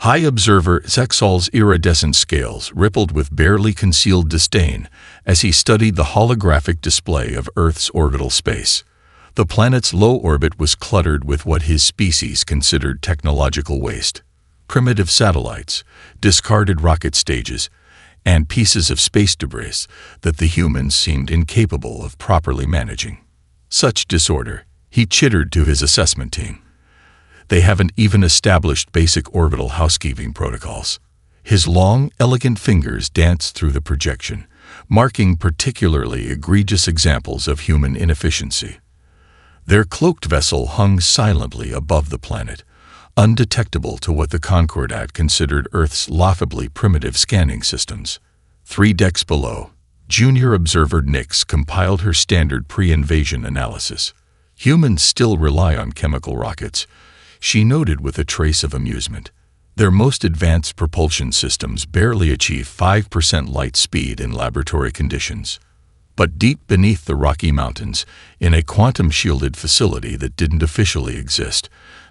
High observer Zexal's iridescent scales rippled with barely concealed disdain as he studied the holographic display of Earth's orbital space. The planet's low orbit was cluttered with what his species considered technological waste: primitive satellites, discarded rocket stages, and pieces of space debris that the humans seemed incapable of properly managing. Such disorder, he chittered to his assessment team. They haven't even established basic orbital housekeeping protocols. His long, elegant fingers danced through the projection, marking particularly egregious examples of human inefficiency. Their cloaked vessel hung silently above the planet, undetectable to what the Concordat considered Earth's laughably primitive scanning systems. 3 decks below, junior observer Nix compiled her standard pre-invasion analysis. Humans still rely on chemical rockets, she noted with a trace of amusement. Their most advanced propulsion systems barely achieve 5% light speed in laboratory conditions. But deep beneath the Rocky Mountains, in a quantum-shielded facility that didn't officially exist,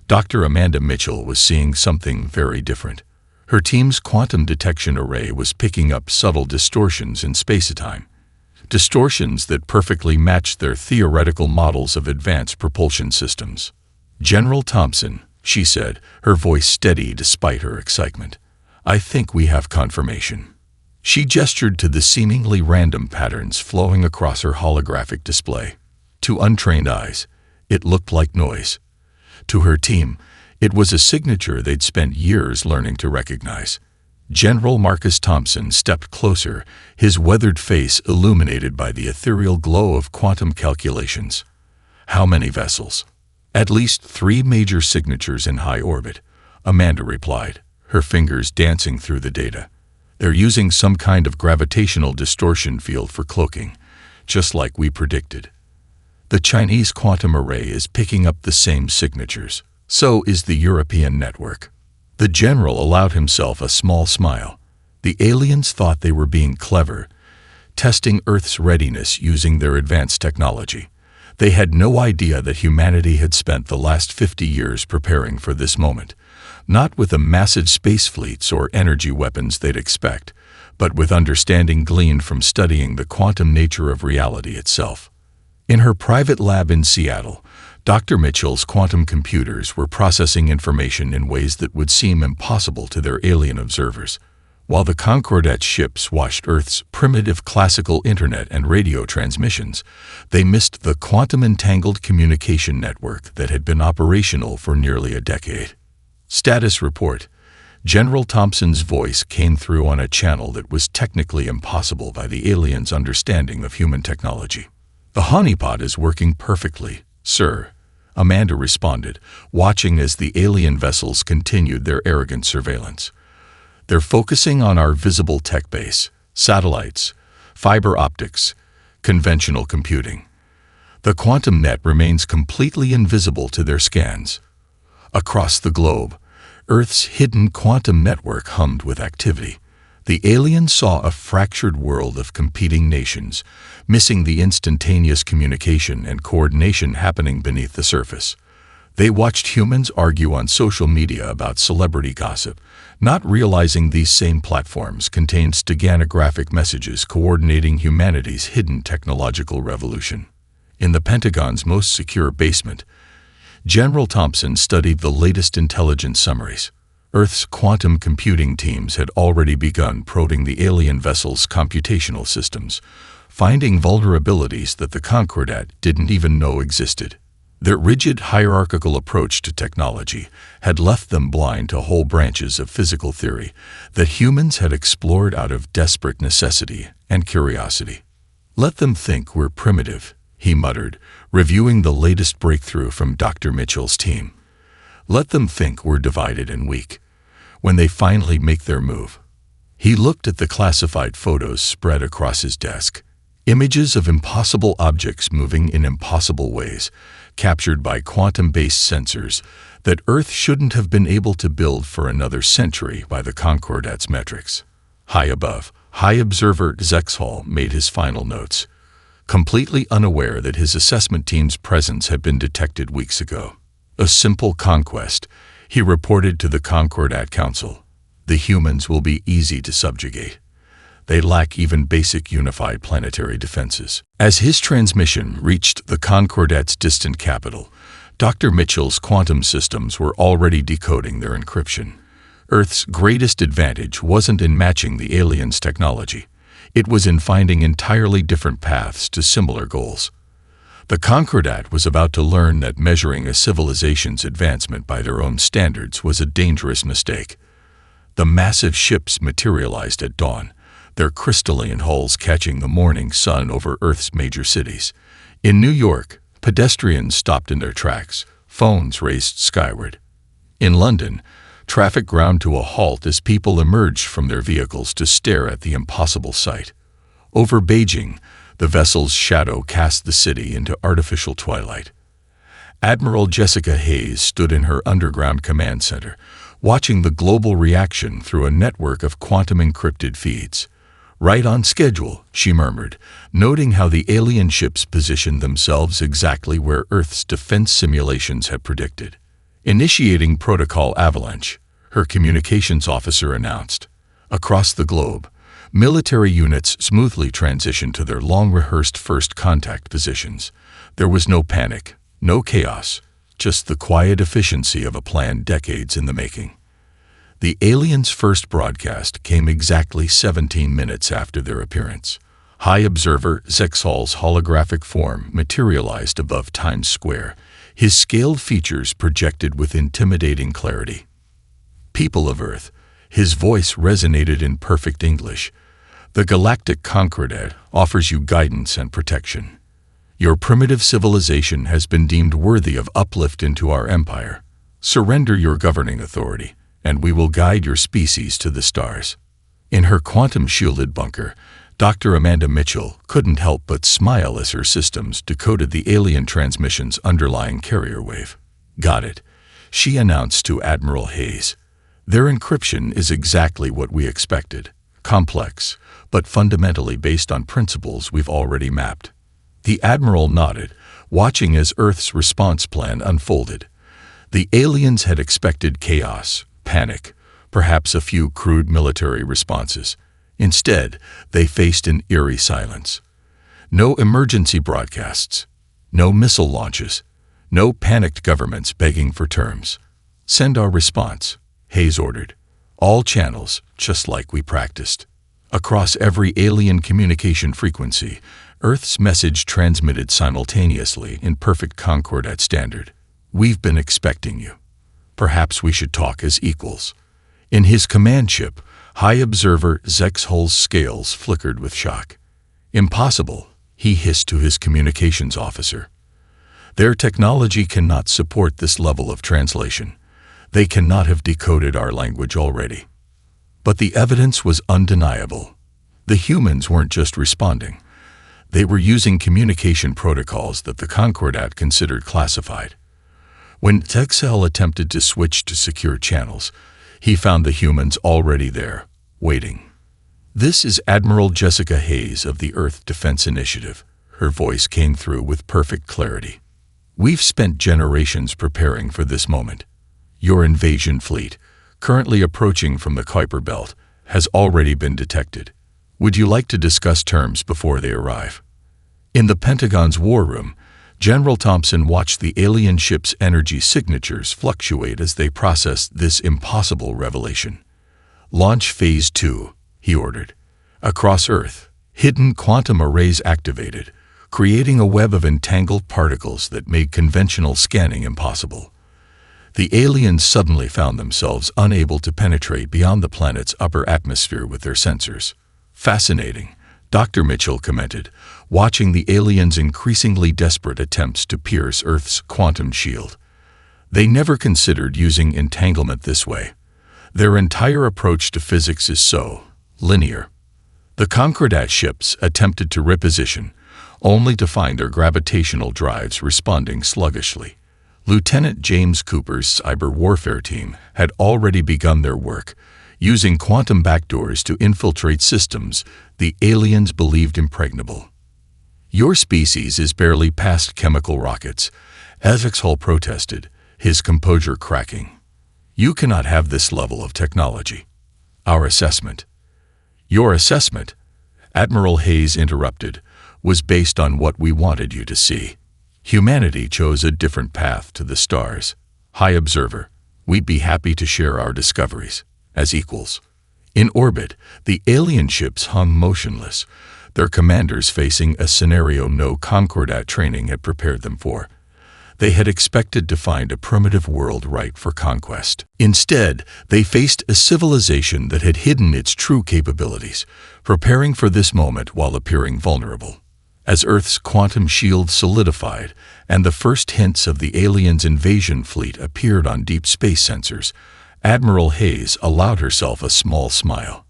Dr. Amanda Mitchell was seeing something very different. Her team's quantum detection array was picking up subtle distortions in space-time, distortions that perfectly matched their theoretical models of advanced propulsion systems. "General Thompson," she said, her voice steady despite her excitement, "I think we have confirmation." She gestured to the seemingly random patterns flowing across her holographic display. To untrained eyes, it looked like noise. To her team, it was a signature they'd spent years learning to recognize. General Marcus Thompson stepped closer, his weathered face illuminated by the ethereal glow of quantum calculations. "How many vessels?" "At least 3 major signatures in high orbit," Amanda replied, her fingers dancing through the data. "They're using some kind of gravitational distortion field for cloaking, just like we predicted. The Chinese quantum array is picking up the same signatures. So is the European network." The general allowed himself a small smile. The aliens thought they were being clever, testing Earth's readiness using their advanced technology. They had no idea that humanity had spent the last 50 years preparing for this moment, not with the massive space fleets or energy weapons they'd expect, but with understanding gleaned from studying the quantum nature of reality itself. In her private lab in Seattle, Dr. Mitchell's quantum computers were processing information in ways that would seem impossible to their alien observers. While the Concordat ships watched Earth's primitive classical internet and radio transmissions, they missed the quantum-entangled communication network that had been operational for nearly a decade. "Status report." General Thompson's voice came through on a channel that was technically impossible by the aliens' understanding of human technology. "The honeypot is working perfectly, sir," Amanda responded, watching as the alien vessels continued their arrogant surveillance. "They're focusing on our visible tech base, satellites, fiber optics, conventional computing. The quantum net remains completely invisible to their scans." Across the globe, Earth's hidden quantum network hummed with activity. The aliens saw a fractured world of competing nations, missing the instantaneous communication and coordination happening beneath the surface. They watched humans argue on social media about celebrity gossip, not realizing these same platforms contained steganographic messages coordinating humanity's hidden technological revolution. In the Pentagon's most secure basement, General Thompson studied the latest intelligence summaries. Earth's quantum computing teams had already begun probing the alien vessel's computational systems, finding vulnerabilities that the Concordat didn't even know existed. Their rigid hierarchical approach to technology had left them blind to whole branches of physical theory that humans had explored out of desperate necessity and curiosity. "Let them think we're primitive," he muttered, reviewing the latest breakthrough from Dr. Mitchell's team. "Let them think we're divided and weak. When they finally make their move." He looked at the classified photos spread across his desk. Images of impossible objects moving in impossible ways, captured by quantum-based sensors that Earth shouldn't have been able to build for another century by the Concordat's metrics. High above, High Observer Zexal made his final notes, completely unaware that his assessment team's presence had been detected weeks ago. A simple conquest, He reported to the Concordat Council. The humans will be easy to subjugate. They lack even basic unified planetary defenses. As his transmission reached the Concordat's distant capital, Dr. Mitchell's quantum systems were already decoding their encryption. Earth's greatest advantage wasn't in matching the aliens' technology. It was in finding entirely different paths to similar goals. The Concordat was about to learn that measuring a civilization's advancement by their own standards was a dangerous mistake. The massive ships materialized at dawn, their crystalline hulls catching the morning sun over Earth's major cities. In New York, pedestrians stopped in their tracks, phones raised skyward. In London, traffic ground to a halt as people emerged from their vehicles to stare at the impossible sight. Over Beijing, the vessel's shadow cast the city into artificial twilight. Admiral Jessica Hayes stood in her underground command center, watching the global reaction through a network of quantum-encrypted feeds. "Right on schedule," she murmured, noting how the alien ships positioned themselves exactly where Earth's defense simulations had predicted. "Initiating Protocol Avalanche," her communications officer announced. Across the globe, military units smoothly transitioned to their long-rehearsed first contact positions. There was no panic, no chaos, just the quiet efficiency of a plan decades in the making. The aliens' first broadcast came exactly 17 minutes after their appearance. High Observer Zexhal's holographic form materialized above Times Square, his scaled features projected with intimidating clarity. "People of Earth," his voice resonated in perfect English, "the Galactic Concordat offers you guidance and protection. Your primitive civilization has been deemed worthy of uplift into our empire. Surrender your governing authority, and we will guide your species to the stars." In her quantum-shielded bunker, Dr. Amanda Mitchell couldn't help but smile as her systems decoded the alien transmission's underlying carrier wave. "Got it," she announced to Admiral Hayes. "Their encryption is exactly what we expected. Complex, but fundamentally based on principles we've already mapped." The Admiral nodded, watching as Earth's response plan unfolded. The aliens had expected chaos, panic, perhaps a few crude military responses. Instead, they faced an eerie silence. No emergency broadcasts, no missile launches, no panicked governments begging for terms. "Send our response," Hayes ordered. "All channels, just like we practiced." Across every alien communication frequency, Earth's message transmitted simultaneously in perfect Concordat standard. "We've been expecting you. Perhaps we should talk as equals." In his command ship, High Observer Zexhal's scales flickered with shock. "Impossible," he hissed to his communications officer. "Their technology cannot support this level of translation. They cannot have decoded our language already." But the evidence was undeniable. The humans weren't just responding. They were using communication protocols that the Concordat considered classified. When Zexhal attempted to switch to secure channels, he found the humans already there, waiting. "This is Admiral Jessica Hayes of the Earth Defense Initiative." Her voice came through with perfect clarity. "We've spent generations preparing for this moment. Your invasion fleet, currently approaching from the Kuiper Belt, has already been detected. Would you like to discuss terms before they arrive?" In the Pentagon's war room, General Thompson watched the alien ship's energy signatures fluctuate as they processed this impossible revelation. "Launch Phase 2, he ordered. Across Earth, hidden quantum arrays activated, creating a web of entangled particles that made conventional scanning impossible. The aliens suddenly found themselves unable to penetrate beyond the planet's upper atmosphere with their sensors. "Fascinating," Dr. Mitchell commented, watching the aliens' increasingly desperate attempts to pierce Earth's quantum shield. "They never considered using entanglement this way. Their entire approach to physics is so linear." The Concordat ships attempted to reposition, only to find their gravitational drives responding sluggishly. Lieutenant James Cooper's cyber warfare team had already begun their work, using quantum backdoors to infiltrate systems the aliens believed impregnable. "Your species is barely past chemical rockets," Zexhal protested, his composure cracking. You cannot have this level of technology. Our assessment. Your assessment, Admiral Hayes interrupted, was based on what we wanted you to see. Humanity chose a different path to the stars. High Observer, we'd be happy to share our discoveries, as equals. In orbit, the alien ships hung motionless, their commanders facing a scenario no Concordat training had prepared them for. They had expected to find a primitive world ripe for conquest. Instead, they faced a civilization that had hidden its true capabilities, preparing for this moment while appearing vulnerable. As Earth's quantum shield solidified and the first hints of the aliens' invasion fleet appeared on deep space sensors, Admiral Hayes allowed herself a small smile.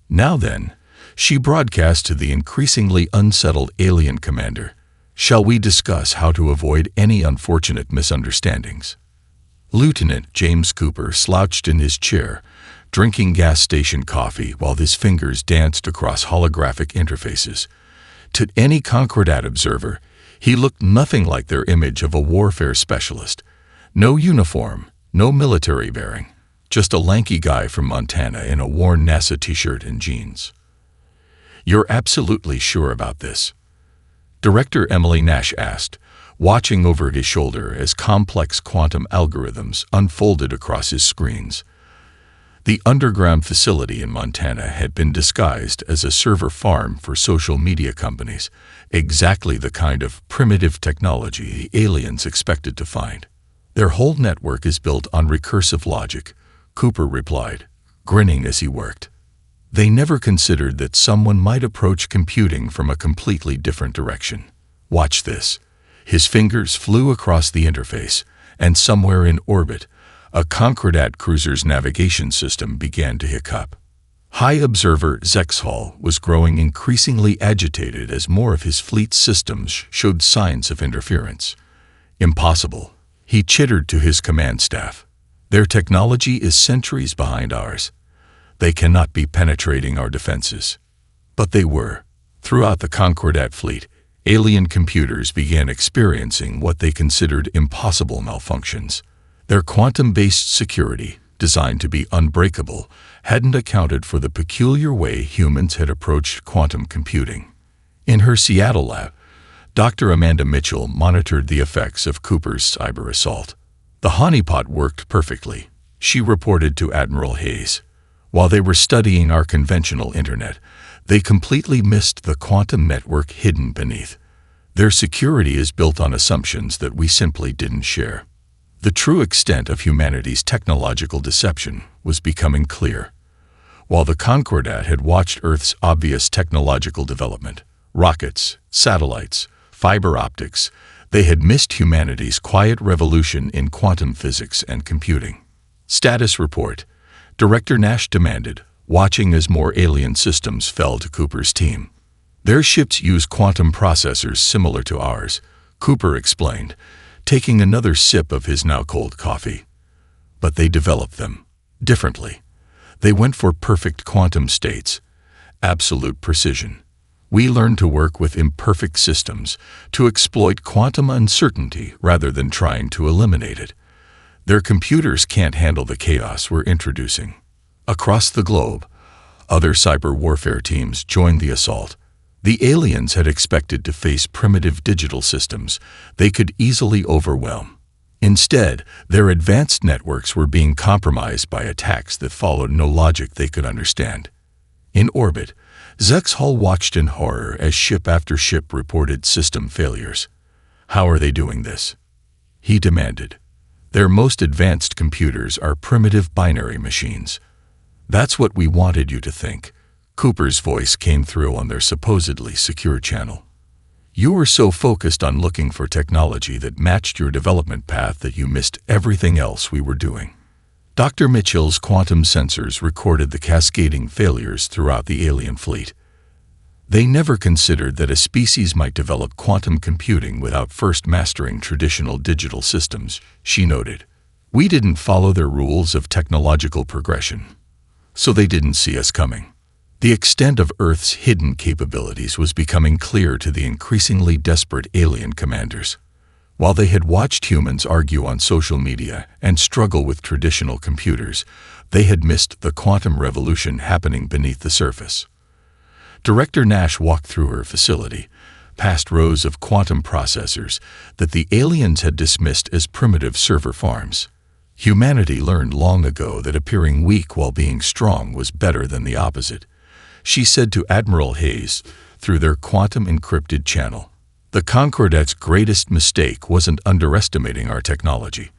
Now then, she broadcast to the increasingly unsettled alien commander, "Shall we discuss how to avoid any unfortunate misunderstandings?" Lieutenant James Cooper slouched in his chair, drinking gas station coffee while his fingers danced across holographic interfaces. To any Concordat observer, he looked nothing like their image of a warfare specialist. No uniform, no military bearing, just a lanky guy from Montana in a worn NASA t-shirt and jeans. "You're absolutely sure about this?" Director Emily Nash asked, watching over his shoulder as complex quantum algorithms unfolded across his screens. The underground facility in Montana had been disguised as a server farm for social media companies, exactly the kind of primitive technology the aliens expected to find. "Their whole network is built on recursive logic," Cooper replied, grinning as he worked. They never considered that someone might approach computing from a completely different direction. "Watch this." His fingers flew across the interface, and somewhere in orbit, a Concordat cruiser's navigation system began to hiccup. High Observer Zexhall was growing increasingly agitated as more of his fleet's systems showed signs of interference. "Impossible," he chittered to his command staff. "Their technology is centuries behind ours. They cannot be penetrating our defenses." But they were. Throughout the Concordat fleet, alien computers began experiencing what they considered impossible malfunctions. Their quantum-based security, designed to be unbreakable, hadn't accounted for the peculiar way humans had approached quantum computing. In her Seattle lab, Dr. Amanda Mitchell monitored the effects of Cooper's cyber assault. "The honeypot worked perfectly," she reported to Admiral Hayes. "While they were studying our conventional internet, they completely missed the quantum network hidden beneath. Their security is built on assumptions that we simply didn't share." The true extent of humanity's technological deception was becoming clear. While the Concordat had watched Earth's obvious technological development, rockets, satellites, fiber optics, they had missed humanity's quiet revolution in quantum physics and computing. "Status report," Director Nash demanded, watching as more alien systems fell to Cooper's team. "Their ships use quantum processors similar to ours," Cooper explained, taking another sip of his now cold coffee. "But they developed them differently. They went for perfect quantum states, absolute precision. We learned to work with imperfect systems, to exploit quantum uncertainty rather than trying to eliminate it. Their computers can't handle the chaos we're introducing." Across the globe, other cyber warfare teams joined the assault. The aliens had expected to face primitive digital systems they could easily overwhelm. Instead, their advanced networks were being compromised by attacks that followed no logic they could understand. In orbit, Zexhall watched in horror as ship after ship reported system failures. "How are they doing this?" he demanded. "Their most advanced computers are primitive binary machines." "That's what we wanted you to think," Cooper's voice came through on their supposedly secure channel. "You were so focused on looking for technology that matched your development path that you missed everything else we were doing." Dr. Mitchell's quantum sensors recorded the cascading failures throughout the alien fleet. They never considered that a species might develop quantum computing without first mastering traditional digital systems, she noted. "We didn't follow their rules of technological progression, so they didn't see us coming." The extent of Earth's hidden capabilities was becoming clear to the increasingly desperate alien commanders. While they had watched humans argue on social media and struggle with traditional computers, they had missed the quantum revolution happening beneath the surface. Director Nash walked through her facility, past rows of quantum processors that the aliens had dismissed as primitive server farms. Humanity learned long ago that appearing weak while being strong was better than the opposite, she said to Admiral Hayes through their quantum-encrypted channel. The Concordat's greatest mistake wasn't underestimating our technology.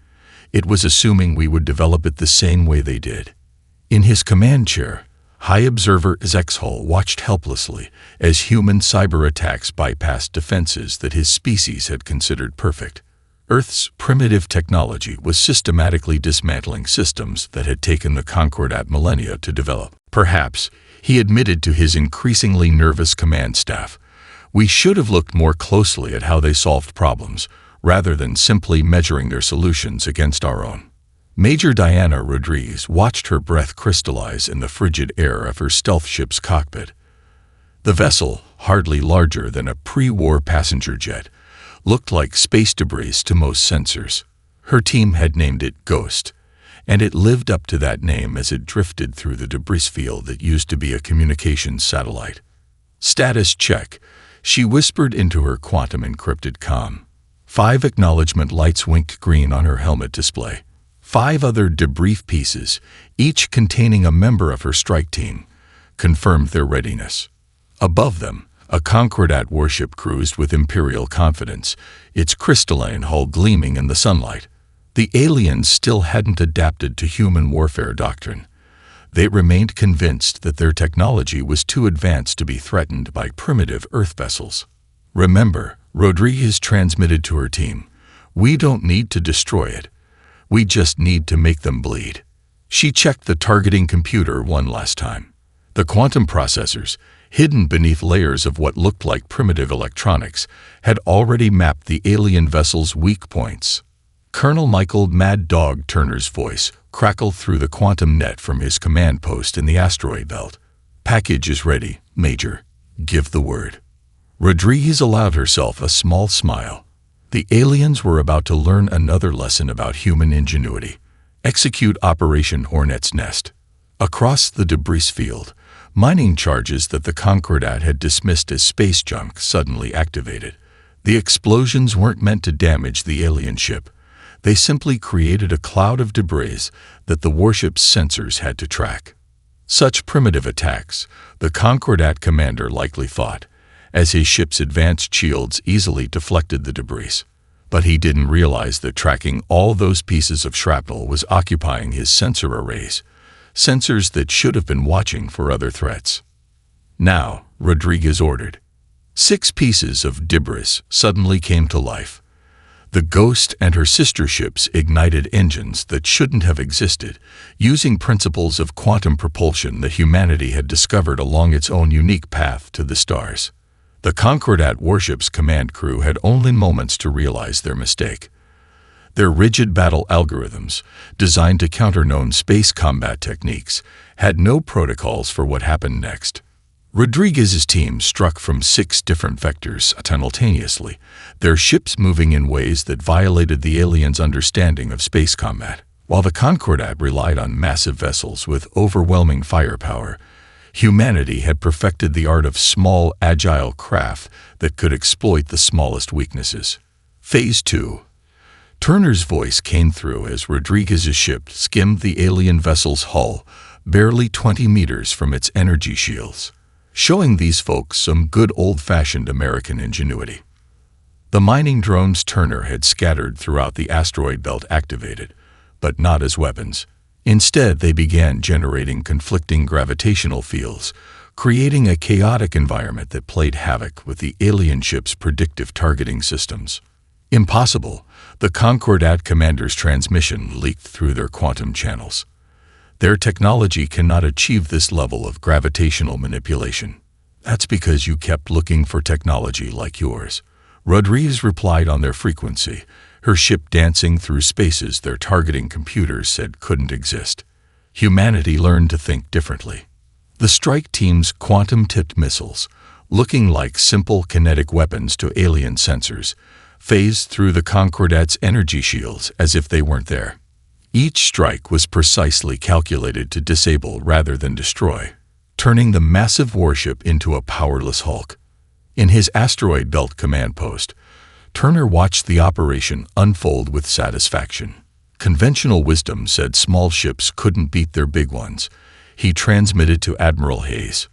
It was assuming we would develop it the same way they did. In his command chair, High Observer Zexhal watched helplessly as human cyber attacks bypassed defenses that his species had considered perfect. Earth's primitive technology was systematically dismantling systems that had taken the Concordat millennia to develop. Perhaps, he admitted to his increasingly nervous command staff, we should have looked more closely at how they solved problems, rather than simply measuring their solutions against our own. Major Diana Rodriguez watched her breath crystallize in the frigid air of her stealth ship's cockpit. The vessel, hardly larger than a pre-war passenger jet, looked like space debris to most sensors. Her team had named it Ghost, and it lived up to that name as it drifted through the debris field that used to be a communications satellite. Status check, she whispered into her quantum-encrypted comm. 5 acknowledgement lights winked green on her helmet display. 5 other debris pieces, each containing a member of her strike team, confirmed their readiness. Above them, a Concordat warship cruised with imperial confidence, its crystalline hull gleaming in the sunlight. The aliens still hadn't adapted to human warfare doctrine. They remained convinced that their technology was too advanced to be threatened by primitive Earth vessels. Remember, Rodriguez transmitted to her team, we don't need to destroy it. We just need to make them bleed. She checked the targeting computer one last time. The quantum processors, hidden beneath layers of what looked like primitive electronics, had already mapped the alien vessel's weak points. Colonel Michael Mad Dog Turner's voice crackled through the quantum net from his command post in the asteroid belt. Package is ready, Major. Give the word. Rodriguez allowed herself a small smile. The aliens were about to learn another lesson about human ingenuity. Execute Operation Hornet's Nest. Across the debris field, mining charges that the Concordat had dismissed as space junk suddenly activated. The explosions weren't meant to damage the alien ship. They simply created a cloud of debris that the warship's sensors had to track. Such primitive attacks, the Concordat commander likely thought, as his ship's advanced shields easily deflected the debris. But he didn't realize that tracking all those pieces of shrapnel was occupying his sensor arrays, sensors that should have been watching for other threats. Now, Rodriguez ordered. 6 pieces of debris suddenly came to life. The Ghost and her sister ships ignited engines that shouldn't have existed, using principles of quantum propulsion that humanity had discovered along its own unique path to the stars. The Concordat warship's command crew had only moments to realize their mistake. Their rigid battle algorithms, designed to counter known space combat techniques, had no protocols for what happened next. Rodriguez's team struck from 6 different vectors simultaneously, their ships moving in ways that violated the aliens' understanding of space combat. While the Concordat relied on massive vessels with overwhelming firepower, humanity had perfected the art of small, agile craft that could exploit the smallest weaknesses. Phase 2. Turner's voice came through as Rodriguez's ship skimmed the alien vessel's hull, barely 20 meters from its energy shields, showing these folks some good old-fashioned American ingenuity. The mining drones Turner had scattered throughout the asteroid belt activated, but not as weapons. Instead, they began generating conflicting gravitational fields, creating a chaotic environment that played havoc with the alien ship's predictive targeting systems. Impossible, the Concordat commander's transmission leaked through their quantum channels. Their technology cannot achieve this level of gravitational manipulation. That's because you kept looking for technology like yours. Rodriguez replied on their frequency, her ship dancing through spaces their targeting computers said couldn't exist. Humanity learned to think differently. The strike team's quantum-tipped missiles, looking like simple kinetic weapons to alien sensors, phased through the Concordat's energy shields as if they weren't there. Each strike was precisely calculated to disable rather than destroy, turning the massive warship into a powerless hulk. In his asteroid belt command post, Turner watched the operation unfold with satisfaction. Conventional wisdom said small ships couldn't beat their big ones. He transmitted to Admiral Hayes.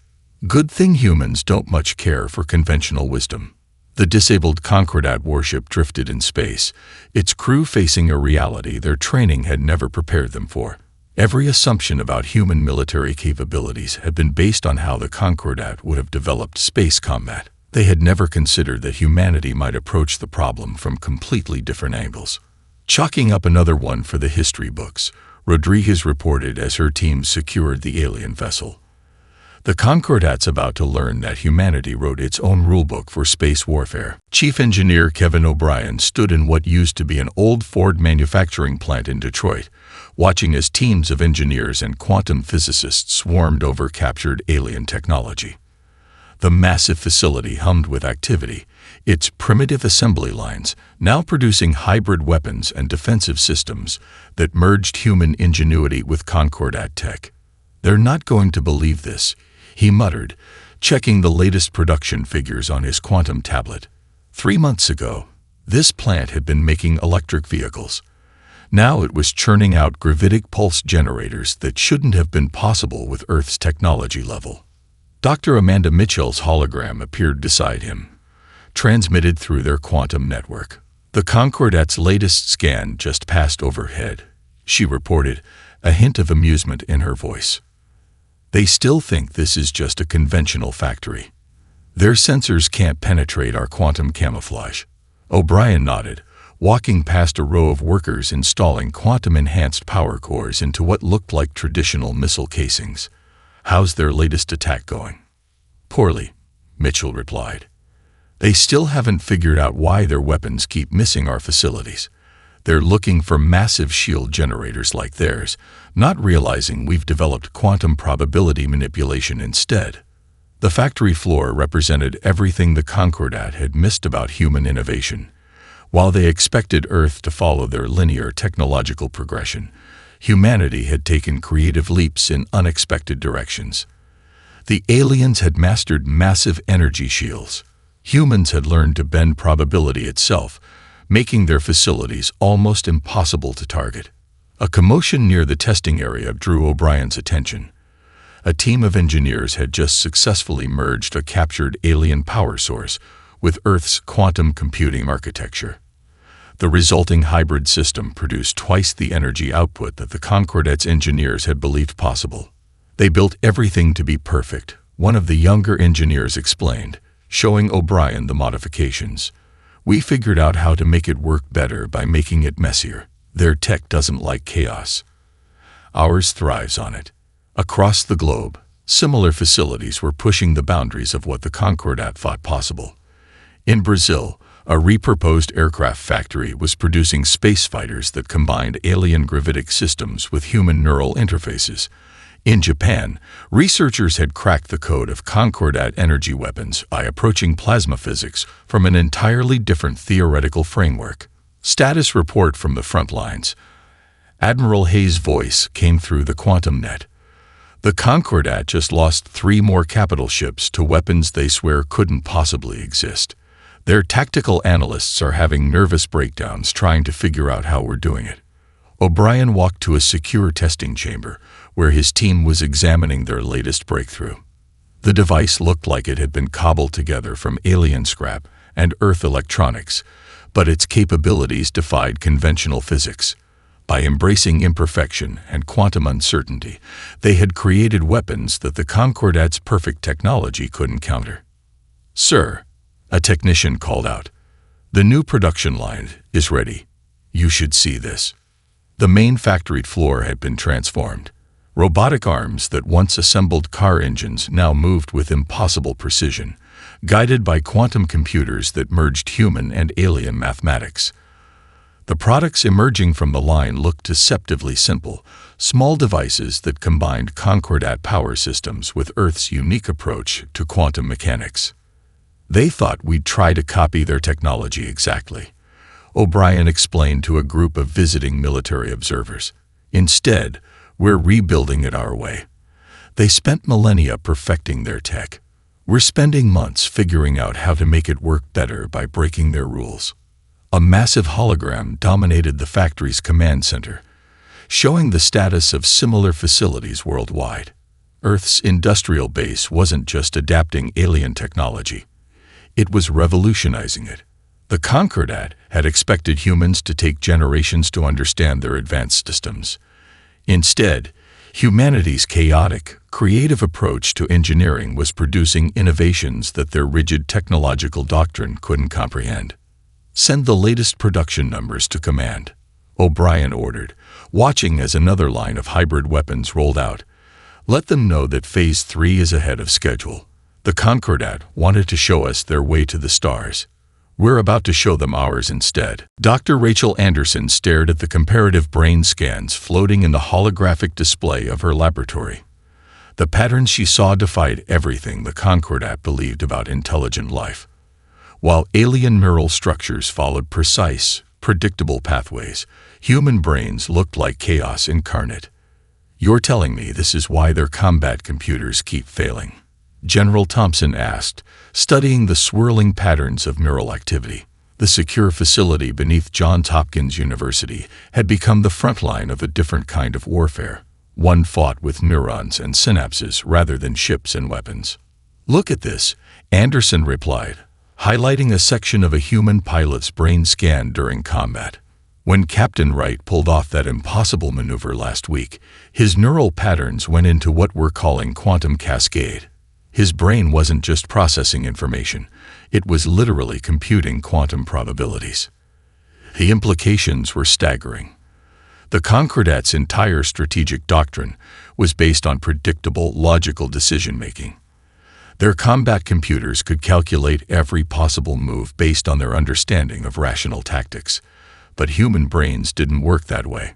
Good thing humans don't much care for conventional wisdom. The disabled Concordat warship drifted in space, its crew facing a reality their training had never prepared them for. Every assumption about human military capabilities had been based on how the Concordat would have developed space combat. They had never considered that humanity might approach the problem from completely different angles. Chalking up another one for the history books, Rodriguez reported as her team secured the alien vessel. The Concordat's about to learn that humanity wrote its own rulebook for space warfare. Chief Engineer Kevin O'Brien stood in what used to be an old Ford manufacturing plant in Detroit, watching as teams of engineers and quantum physicists swarmed over captured alien technology. The massive facility hummed with activity, its primitive assembly lines now producing hybrid weapons and defensive systems that merged human ingenuity with Concordat tech. "They're not going to believe this," he muttered, checking the latest production figures on his quantum tablet. 3 months ago, this plant had been making electric vehicles. Now it was churning out gravitic pulse generators that shouldn't have been possible with Earth's technology level. Dr. Amanda Mitchell's hologram appeared beside him, transmitted through their quantum network. "The Concordat's latest scan just passed overhead," she reported, a hint of amusement in her voice. "They still think this is just a conventional factory. Their sensors can't penetrate our quantum camouflage." O'Brien nodded, walking past a row of workers installing quantum-enhanced power cores into what looked like traditional missile casings. "How's their latest attack going?" "Poorly," Mitchell replied. "They still haven't figured out why their weapons keep missing our facilities. They're looking for massive shield generators like theirs, not realizing we've developed quantum probability manipulation instead." The factory floor represented everything the Concordat had missed about human innovation. While they expected Earth to follow their linear technological progression, humanity had taken creative leaps in unexpected directions. The aliens had mastered massive energy shields. Humans had learned to bend probability itself, making their facilities almost impossible to target. A commotion near the testing area drew O'Brien's attention. A team of engineers had just successfully merged a captured alien power source with Earth's quantum computing architecture. The resulting hybrid system produced twice the energy output that the Concordat's engineers had believed possible. "They built everything to be perfect," one of the younger engineers explained, showing O'Brien the modifications. "We figured out how to make it work better by making it messier. Their tech doesn't like chaos. Ours thrives on it." Across the globe, similar facilities were pushing the boundaries of what the Concordat thought possible. In Brazil, a repurposed aircraft factory was producing space fighters that combined alien gravitic systems with human neural interfaces. In Japan, researchers had cracked the code of Concordat energy weapons by approaching plasma physics from an entirely different theoretical framework. Status report from the front lines. Admiral Hayes' voice came through the quantum net. "The Concordat just lost 3 more capital ships to weapons they swear couldn't possibly exist. Their tactical analysts are having nervous breakdowns trying to figure out how we're doing it." O'Brien walked to a secure testing chamber where his team was examining their latest breakthrough. The device looked like it had been cobbled together from alien scrap and Earth electronics, but its capabilities defied conventional physics. By embracing imperfection and quantum uncertainty, they had created weapons that the Concordat's perfect technology couldn't counter. "Sir," a technician called out, "the new production line is ready. You should see this." The main factory floor had been transformed. Robotic arms that once assembled car engines now moved with impossible precision, guided by quantum computers that merged human and alien mathematics. The products emerging from the line looked deceptively simple, small devices that combined Concordat power systems with Earth's unique approach to quantum mechanics. "They thought we'd try to copy their technology exactly," O'Brien explained to a group of visiting military observers. Instead, we're rebuilding it our way. They spent millennia perfecting their tech. We're spending months figuring out how to make it work better by breaking their rules. A massive hologram dominated the factory's command center, showing the status of similar facilities worldwide. Earth's industrial base wasn't just adapting alien technology. It was revolutionizing it. The Concordat had expected humans to take generations to understand their advanced systems. Instead, humanity's chaotic, creative approach to engineering was producing innovations that their rigid technological doctrine couldn't comprehend. Send the latest production numbers to command, O'Brien ordered, watching as another line of hybrid weapons rolled out. Let them know that Phase 3 is ahead of schedule. The Concordat wanted to show us their way to the stars. We're about to show them ours instead. Dr. Rachel Anderson stared at the comparative brain scans floating in the holographic display of her laboratory. The patterns she saw defied everything the Concordat believed about intelligent life. While alien neural structures followed precise, predictable pathways, human brains looked like chaos incarnate. You're telling me this is why their combat computers keep failing? General Thompson asked, studying the swirling patterns of neural activity. The secure facility beneath Johns Hopkins University had become the front line of a different kind of warfare. One fought with neurons and synapses rather than ships and weapons. Look at this, Anderson replied, highlighting a section of a human pilot's brain scan during combat. When Captain Wright pulled off that impossible maneuver last week, his neural patterns went into what we're calling quantum cascade. His brain wasn't just processing information, it was literally computing quantum probabilities. The implications were staggering. The Concordat's entire strategic doctrine was based on predictable, logical decision-making. Their combat computers could calculate every possible move based on their understanding of rational tactics. But human brains didn't work that way.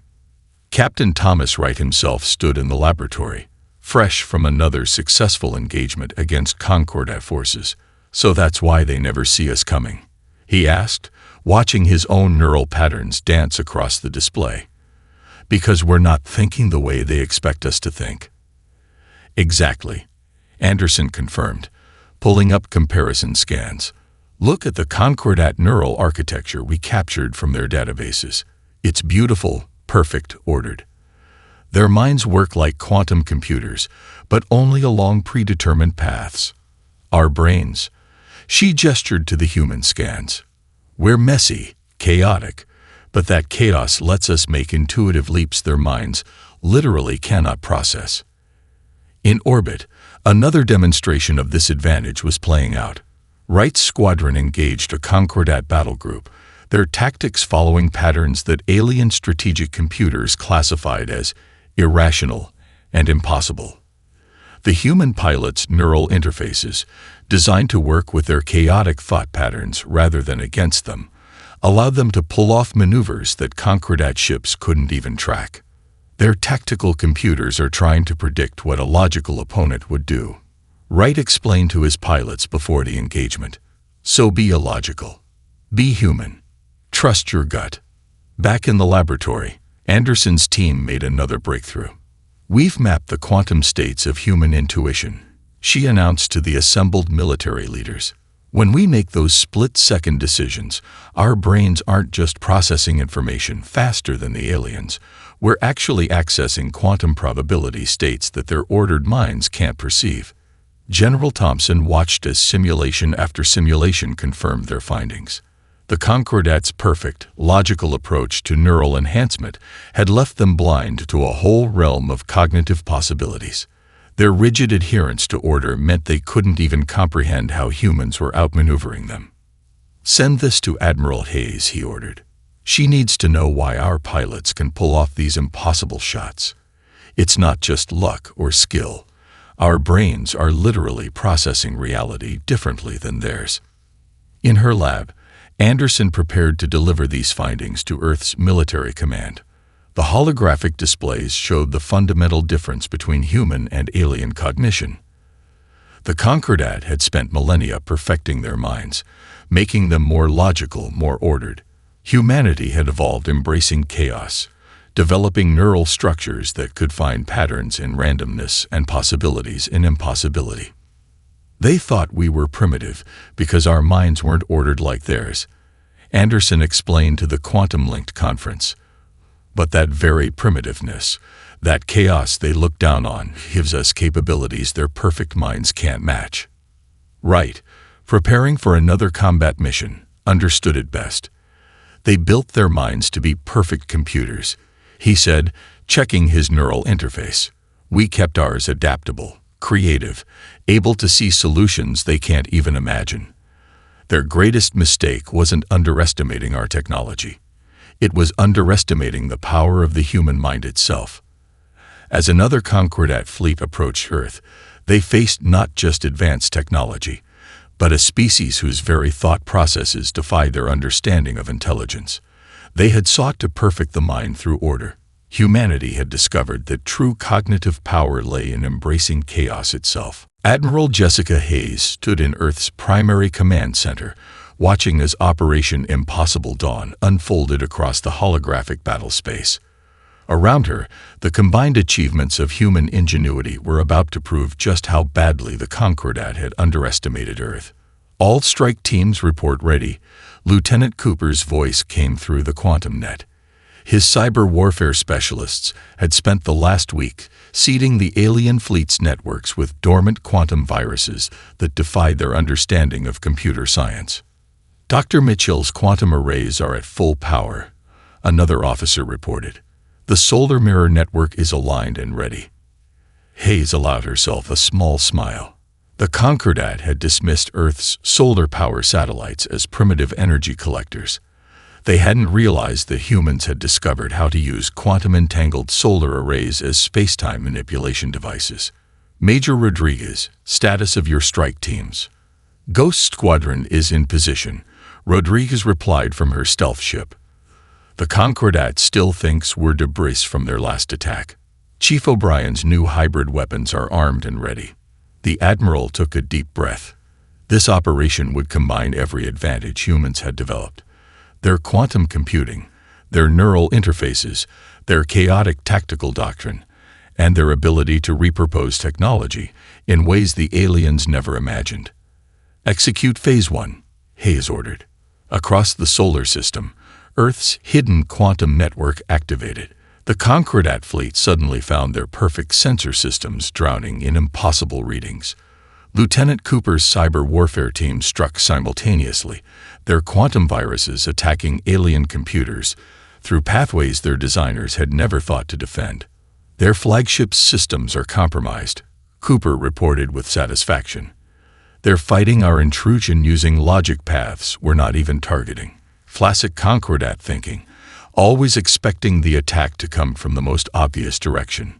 Captain Thomas Wright himself stood in the laboratory, fresh from another successful engagement against Concordat forces. So that's why they never see us coming, he asked, watching his own neural patterns dance across the display. Because we're not thinking the way they expect us to think. Exactly, Anderson confirmed, pulling up comparison scans. Look at the Concordat neural architecture we captured from their databases. It's beautiful, perfect, ordered. Their minds work like quantum computers, but only along predetermined paths. Our brains. She gestured to the human scans. We're messy, chaotic, but that chaos lets us make intuitive leaps their minds literally cannot process. In orbit, another demonstration of this advantage was playing out. Wright's squadron engaged a Concordat battle group, their tactics following patterns that alien strategic computers classified as irrational and impossible. The human pilots' neural interfaces, designed to work with their chaotic thought patterns rather than against them, allowed them to pull off maneuvers that Concordat ships couldn't even track. Their tactical computers are trying to predict what a logical opponent would do, Wright explained to his pilots before the engagement. So be illogical. Be human. Trust your gut. Back in the laboratory, Anderson's team made another breakthrough. We've mapped the quantum states of human intuition, she announced to the assembled military leaders. When we make those split-second decisions, our brains aren't just processing information faster than the aliens. We're actually accessing quantum probability states that their ordered minds can't perceive. General Thompson watched as simulation after simulation confirmed their findings. The Concordat's perfect, logical approach to neural enhancement had left them blind to a whole realm of cognitive possibilities. Their rigid adherence to order meant they couldn't even comprehend how humans were outmaneuvering them. Send this to Admiral Hayes, he ordered. She needs to know why our pilots can pull off these impossible shots. It's not just luck or skill. Our brains are literally processing reality differently than theirs. In her lab, Anderson prepared to deliver these findings to Earth's military command. The holographic displays showed the fundamental difference between human and alien cognition. The Concordat had spent millennia perfecting their minds, making them more logical, more ordered. Humanity had evolved embracing chaos, developing neural structures that could find patterns in randomness and possibilities in impossibility. They thought we were primitive because our minds weren't ordered like theirs, Anderson explained to the Quantum Linked conference. But that very primitiveness, that chaos they look down on, gives us capabilities their perfect minds can't match. Right, preparing for another combat mission, understood it best. They built their minds to be perfect computers, he said, checking his neural interface. We kept ours adaptable, creative, able to see solutions they can't even imagine. Their greatest mistake wasn't underestimating our technology. It was underestimating the power of the human mind itself. As another Concordat fleet approached Earth, they faced not just advanced technology, but a species whose very thought processes defied their understanding of intelligence. They had sought to perfect the mind through order. Humanity had discovered that true cognitive power lay in embracing chaos itself. Admiral Jessica Hayes stood in Earth's primary command center, watching as Operation Impossible Dawn unfolded across the holographic battle space. Around her, the combined achievements of human ingenuity were about to prove just how badly the Concordat had underestimated Earth. All strike teams report ready. Lieutenant Cooper's voice came through the quantum net. His cyber warfare specialists had spent the last week seeding the alien fleet's networks with dormant quantum viruses that defied their understanding of computer science. Dr. Mitchell's quantum arrays are at full power, another officer reported. The solar mirror network is aligned and ready. Hayes allowed herself a small smile. The Concordat had dismissed Earth's solar power satellites as primitive energy collectors. They hadn't realized that humans had discovered how to use quantum-entangled solar arrays as space-time manipulation devices. Major Rodriguez, status of your strike teams. Ghost Squadron is in position, Rodriguez replied from her stealth ship. The Concordat still thinks we're debris from their last attack. Chief O'Brien's new hybrid weapons are armed and ready. The Admiral took a deep breath. This operation would combine every advantage humans had developed. Their quantum computing, their neural interfaces, their chaotic tactical doctrine, and their ability to repurpose technology in ways the aliens never imagined. Execute Phase 1, Hayes ordered. Across the solar system, Earth's hidden quantum network activated. The Concordat fleet suddenly found their perfect sensor systems drowning in impossible readings. Lieutenant Cooper's cyber warfare team struck simultaneously, their quantum viruses attacking alien computers through pathways their designers had never thought to defend. Their flagship's systems are compromised, Cooper reported with satisfaction. They're fighting our intrusion using logic paths we're not even targeting. Classic Concordat thinking, always expecting the attack to come from the most obvious direction.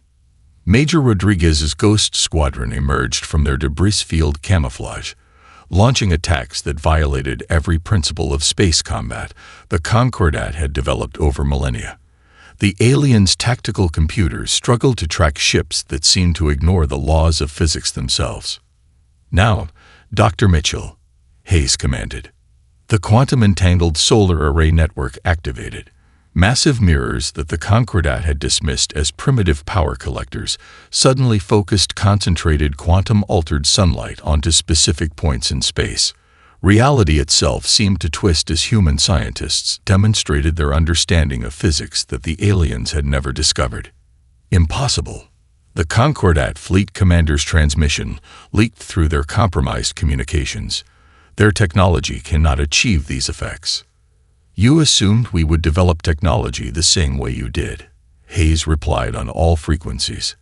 Major Rodriguez's Ghost Squadron emerged from their debris field camouflage, launching attacks that violated every principle of space combat the Concordat had developed over millennia. The aliens' tactical computers struggled to track ships that seemed to ignore the laws of physics themselves. Now, Dr. Mitchell, Hayes commanded. The quantum-entangled solar array network activated. Massive mirrors that the Concordat had dismissed as primitive power collectors suddenly focused concentrated quantum-altered sunlight onto specific points in space. Reality itself seemed to twist as human scientists demonstrated their understanding of physics that the aliens had never discovered. Impossible. The Concordat fleet commander's transmission leaked through their compromised communications. Their technology cannot achieve these effects. You assumed we would develop technology the same way you did, Hayes replied on all frequencies.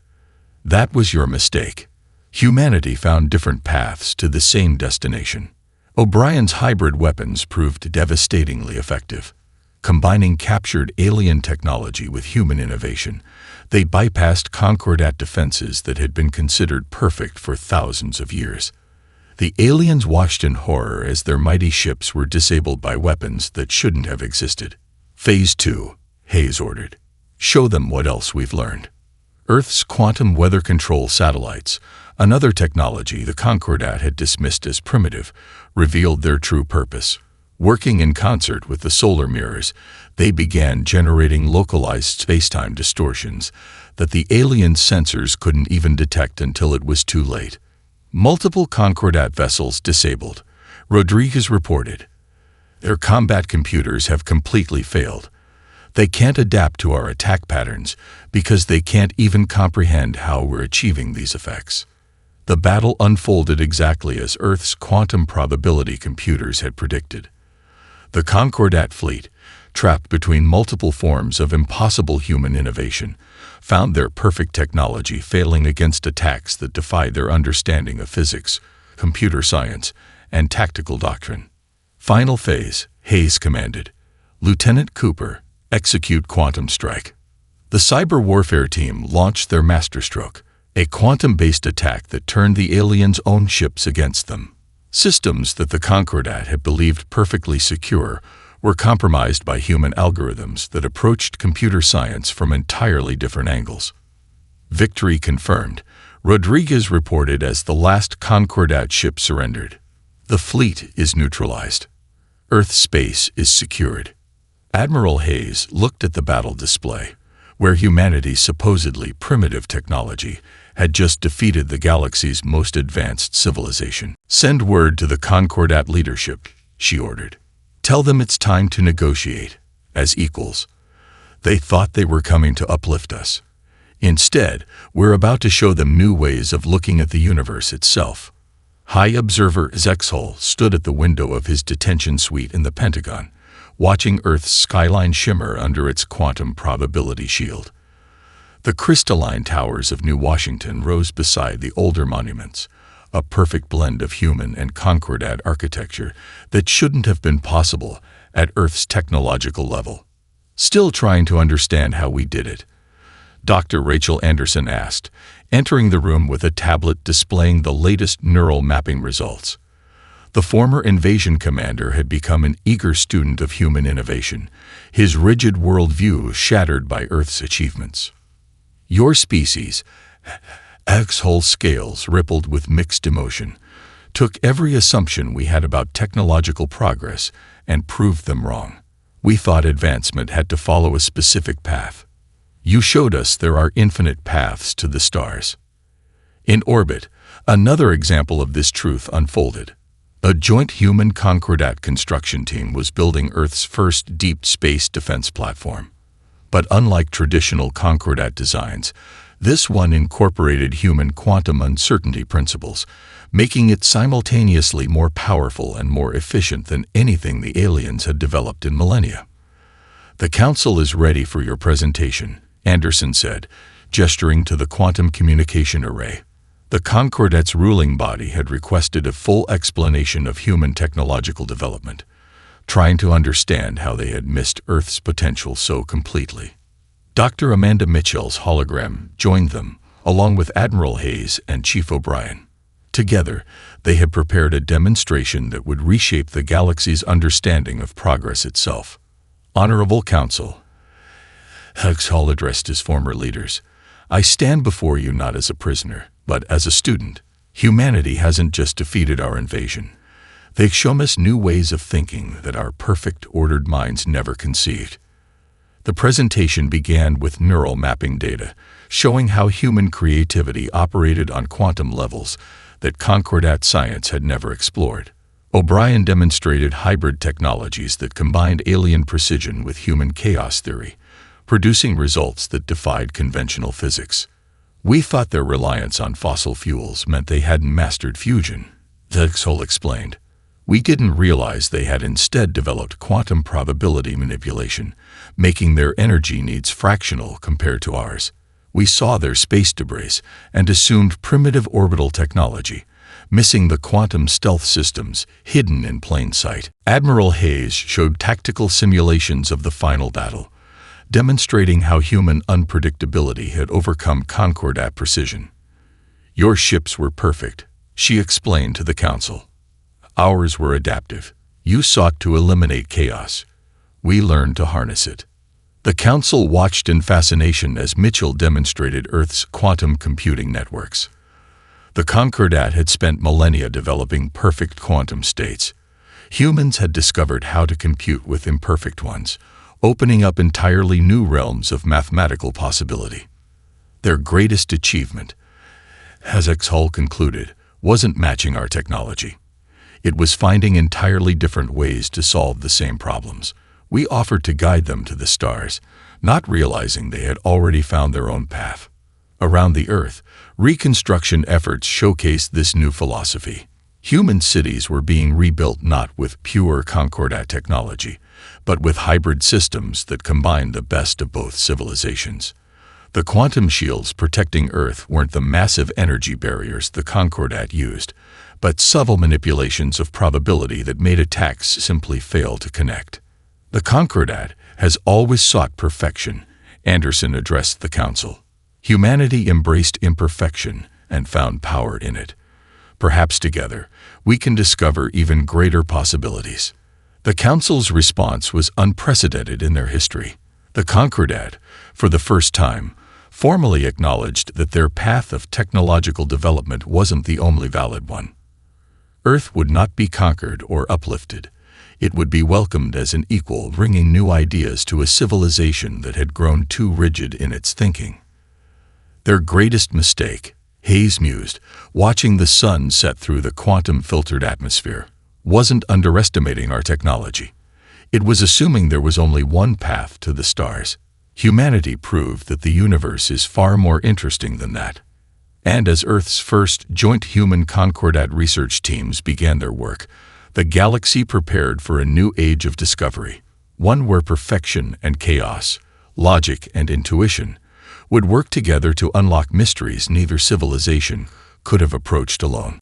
That was your mistake. Humanity found different paths to the same destination. O'Brien's hybrid weapons proved devastatingly effective. Combining captured alien technology with human innovation, they bypassed Concordat defenses that had been considered perfect for thousands of years. The aliens watched in horror as their mighty ships were disabled by weapons that shouldn't have existed. Phase 2, Hayes ordered. Show them what else we've learned. Earth's quantum weather control satellites, another technology the Concordat had dismissed as primitive, revealed their true purpose. Working in concert with the solar mirrors, they began generating localized spacetime distortions that the alien sensors couldn't even detect until it was too late. Multiple Concordat vessels disabled, Rodriguez reported. Their combat computers have completely failed. They can't adapt to our attack patterns because they can't even comprehend how we're achieving these effects. The battle unfolded exactly as Earth's quantum probability computers had predicted. The Concordat fleet, trapped between multiple forms of impossible human innovation, found their perfect technology failing against attacks that defied their understanding of physics, computer science, and tactical doctrine. Final phase, Hayes commanded. Lieutenant Cooper, execute quantum strike. The cyber warfare team launched their masterstroke, a quantum-based attack that turned the aliens' own ships against them. Systems that the Concordat had believed perfectly secure were compromised by human algorithms that approached computer science from entirely different angles. Victory confirmed, Rodriguez reported as the last Concordat ship surrendered. The fleet is neutralized. Earth space is secured. Admiral Hayes looked at the battle display, where humanity's supposedly primitive technology had just defeated the galaxy's most advanced civilization. Send word to the Concordat leadership, she ordered. Tell them it's time to negotiate, as equals. They thought they were coming to uplift us. Instead, we're about to show them new ways of looking at the universe itself. High Observer Zexhol stood at the window of his detention suite in the Pentagon, watching Earth's skyline shimmer under its quantum probability shield. The crystalline towers of New Washington rose beside the older monuments, a perfect blend of human and Concordat architecture that shouldn't have been possible at Earth's technological level. Still trying to understand how we did it, Dr. Rachel Anderson asked, entering the room with a tablet displaying the latest neural mapping results. The former invasion commander had become an eager student of human innovation, his rigid worldview shattered by Earth's achievements. Your species, X-Hull scales rippled with mixed emotion, took every assumption we had about technological progress and proved them wrong. We thought advancement had to follow a specific path. You showed us there are infinite paths to the stars. In orbit, another example of this truth unfolded. A joint human Concordat construction team was building Earth's first deep space defense platform. But unlike traditional Concordat designs, this one incorporated human quantum uncertainty principles, making it simultaneously more powerful and more efficient than anything the aliens had developed in millennia. The Council is ready for your presentation, Anderson said, gesturing to the quantum communication array. The Concordat's ruling body had requested a full explanation of human technological development, trying to understand how they had missed Earth's potential so completely. Dr. Amanda Mitchell's hologram joined them, along with Admiral Hayes and Chief O'Brien. Together, they had prepared a demonstration that would reshape the galaxy's understanding of progress itself. Honorable Council, X-Hull addressed his former leaders, I stand before you not as a prisoner, but as a student. Humanity hasn't just defeated our invasion. They've shown us new ways of thinking that our perfect, ordered minds never conceived. The presentation began with neural mapping data, showing how human creativity operated on quantum levels that Concordat science had never explored. O'Brien demonstrated hybrid technologies that combined alien precision with human chaos theory, producing results that defied conventional physics. We thought their reliance on fossil fuels meant they hadn't mastered fusion, X-Hull explained. We didn't realize they had instead developed quantum probability manipulation, making their energy needs fractional compared to ours. We saw their space debris and assumed primitive orbital technology, missing the quantum stealth systems hidden in plain sight. Admiral Hayes showed tactical simulations of the final battle, demonstrating how human unpredictability had overcome Concordat precision. Your ships were perfect, she explained to the Council. Ours were adaptive. You sought to eliminate chaos. We learned to harness it. The Council watched in fascination as Mitchell demonstrated Earth's quantum computing networks. The Concordat had spent millennia developing perfect quantum states. Humans had discovered how to compute with imperfect ones, opening up entirely new realms of mathematical possibility. Their greatest achievement, as Hull concluded, wasn't matching our technology. It was finding entirely different ways to solve the same problems. We offered to guide them to the stars, not realizing they had already found their own path. Around the Earth, reconstruction efforts showcased this new philosophy. Human cities were being rebuilt not with pure Concordat technology, but with hybrid systems that combined the best of both civilizations. The quantum shields protecting Earth weren't the massive energy barriers the Concordat used, but subtle manipulations of probability that made attacks simply fail to connect. The Concordat has always sought perfection, Anderson addressed the Council. Humanity embraced imperfection and found power in it. Perhaps together, we can discover even greater possibilities. The Council's response was unprecedented in their history. The Concordat, for the first time, formally acknowledged that their path of technological development wasn't the only valid one. Earth would not be conquered or uplifted. It would be welcomed as an equal, bringing new ideas to a civilization that had grown too rigid in its thinking. Their greatest mistake, Hayes mused, watching the sun set through the quantum-filtered atmosphere, wasn't underestimating our technology. It was assuming there was only one path to the stars. Humanity proved that the universe is far more interesting than that. And as Earth's first joint human Concordat research teams began their work, the galaxy prepared for a new age of discovery, one where perfection and chaos, logic and intuition, would work together to unlock mysteries neither civilization could have approached alone.